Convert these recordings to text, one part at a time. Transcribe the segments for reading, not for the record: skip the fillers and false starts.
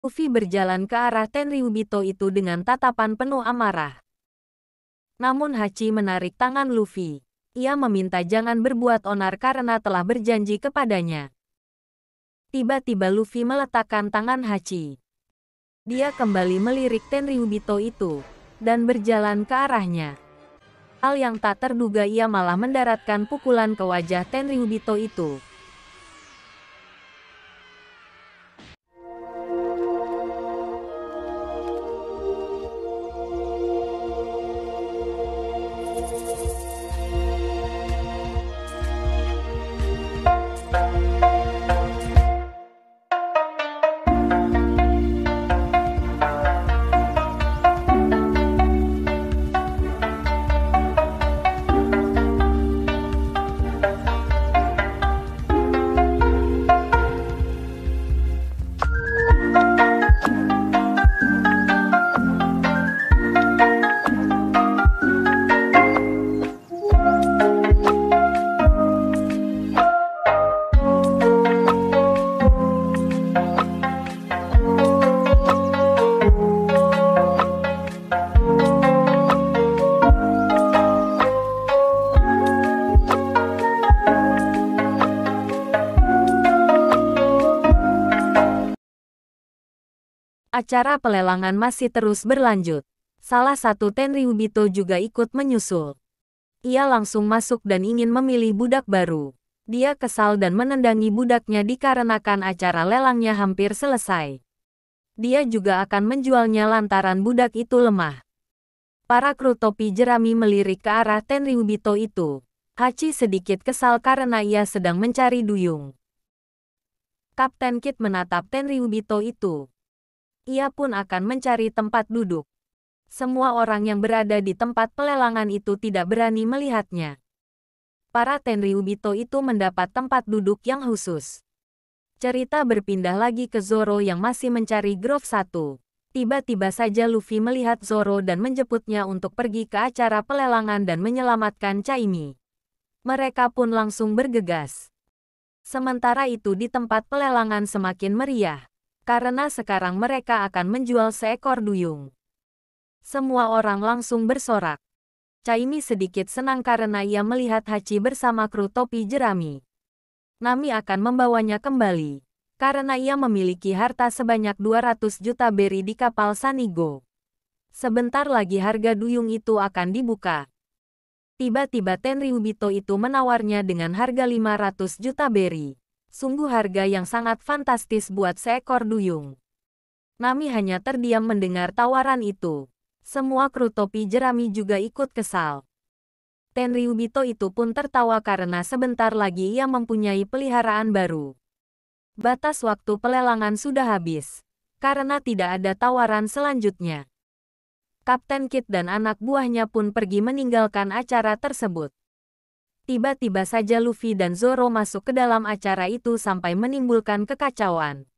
Luffy berjalan ke arah Tenryubito itu dengan tatapan penuh amarah. Namun Hachi menarik tangan Luffy. Ia meminta jangan berbuat onar karena telah berjanji kepadanya. Tiba-tiba Luffy meletakkan tangan Hachi. Dia kembali melirik Tenryubito itu dan berjalan ke arahnya. Hal yang tak terduga, ia malah mendaratkan pukulan ke wajah Tenryubito itu. Acara pelelangan masih terus berlanjut. Salah satu Tenryubito juga ikut menyusul. Ia langsung masuk dan ingin memilih budak baru. Dia kesal dan menendangi budaknya dikarenakan acara lelangnya hampir selesai. Dia juga akan menjualnya lantaran budak itu lemah. Para kru topi jerami melirik ke arah Tenryubito itu. Hachi sedikit kesal karena ia sedang mencari duyung. Kapten Kid menatap Tenryubito itu. Ia pun akan mencari tempat duduk. Semua orang yang berada di tempat pelelangan itu tidak berani melihatnya. Para Tenryubito itu mendapat tempat duduk yang khusus. Cerita berpindah lagi ke Zoro yang masih mencari Grove 1. Tiba-tiba saja Luffy melihat Zoro dan menjemputnya untuk pergi ke acara pelelangan dan menyelamatkan Chaimi. Mereka pun langsung bergegas. Sementara itu di tempat pelelangan semakin meriah. Karena sekarang mereka akan menjual seekor duyung. Semua orang langsung bersorak. Chaimi sedikit senang karena ia melihat Hachi bersama kru topi jerami. Nami akan membawanya kembali. Karena ia memiliki harta sebanyak 200 juta beri di kapal Sanigo. Sebentar lagi harga duyung itu akan dibuka. Tiba-tiba Tenryubito itu menawarnya dengan harga 500 juta beri. Sungguh harga yang sangat fantastis buat seekor duyung. Nami hanya terdiam mendengar tawaran itu. Semua kru topi jerami juga ikut kesal. Tenryubito itu pun tertawa karena sebentar lagi ia mempunyai peliharaan baru. Batas waktu pelelangan sudah habis. Karena tidak ada tawaran selanjutnya. Kapten Kid dan anak buahnya pun pergi meninggalkan acara tersebut. Tiba-tiba saja Luffy dan Zoro masuk ke dalam acara itu sampai menimbulkan kekacauan.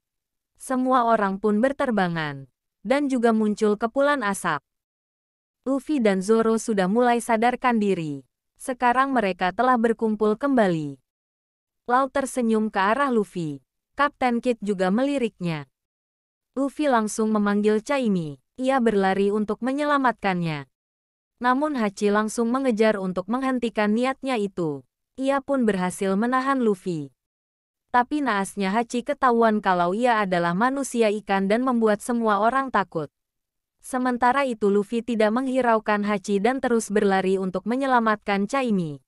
Semua orang pun berterbangan. Dan juga muncul kepulan asap. Luffy dan Zoro sudah mulai sadarkan diri. Sekarang mereka telah berkumpul kembali. Lau tersenyum ke arah Luffy. Kapten Kid juga meliriknya. Luffy langsung memanggil Chaimi. Ia berlari untuk menyelamatkannya. Namun Hachi langsung mengejar untuk menghentikan niatnya itu. Ia pun berhasil menahan Luffy. Tapi naasnya Hachi ketahuan kalau ia adalah manusia ikan dan membuat semua orang takut. Sementara itu Luffy tidak menghiraukan Hachi dan terus berlari untuk menyelamatkan Chaimi.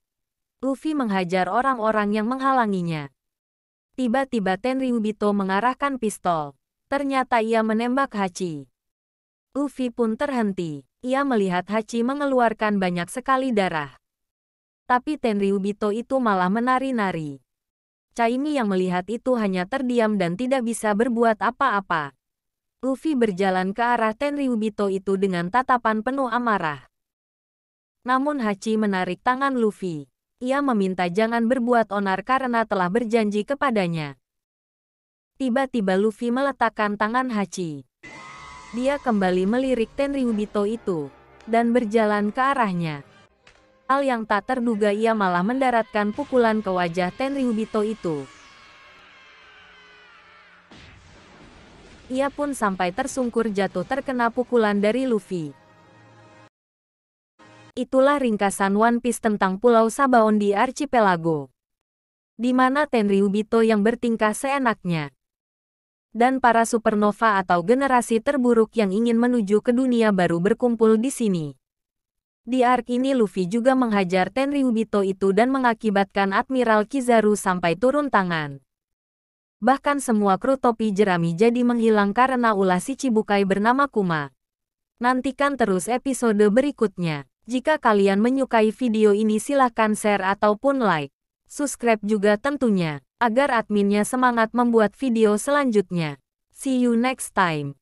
Luffy menghajar orang-orang yang menghalanginya. Tiba-tiba Tenryubito mengarahkan pistol. Ternyata ia menembak Hachi. Luffy pun terhenti. Ia melihat Hachi mengeluarkan banyak sekali darah. Tapi Tenryubito itu malah menari-nari. Chaimi yang melihat itu hanya terdiam dan tidak bisa berbuat apa-apa. Luffy berjalan ke arah Tenryubito itu dengan tatapan penuh amarah. Namun Hachi menarik tangan Luffy. Ia meminta jangan berbuat onar karena telah berjanji kepadanya. Tiba-tiba Luffy meletakkan tangan Hachi. Dia kembali melirik Tenryubito itu, dan berjalan ke arahnya. Hal yang tak terduga ia malah mendaratkan pukulan ke wajah Tenryubito itu. Ia pun sampai tersungkur jatuh terkena pukulan dari Luffy. Itulah ringkasan One Piece tentang Pulau Sabaon di Archipelago, di mana Tenryubito yang bertingkah seenaknya, dan para supernova atau generasi terburuk yang ingin menuju ke dunia baru berkumpul di sini. Di arc ini Luffy juga menghajar Tenryubito itu dan mengakibatkan Admiral Kizaru sampai turun tangan. Bahkan semua kru topi jerami jadi menghilang karena ulah si Chibukai bernama Kuma. Nantikan terus episode berikutnya. Jika kalian menyukai video ini silahkan share ataupun like. Subscribe juga tentunya, agar adminnya semangat membuat video selanjutnya. See you next time.